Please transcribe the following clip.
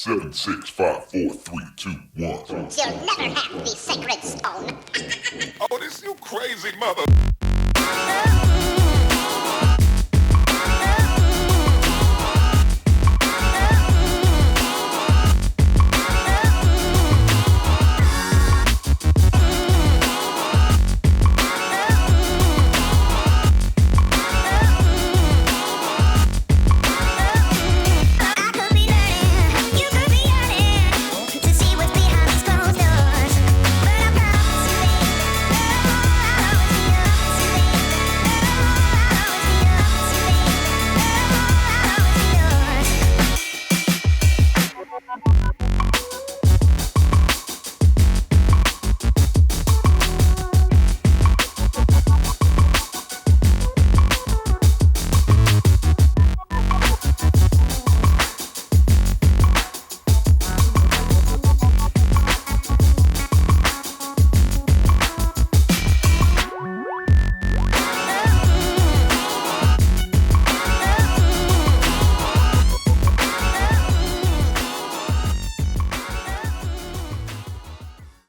7, 6, 5, 4, 3, 2, 1. You'll never have the sacred stone. Oh, this you crazy mother.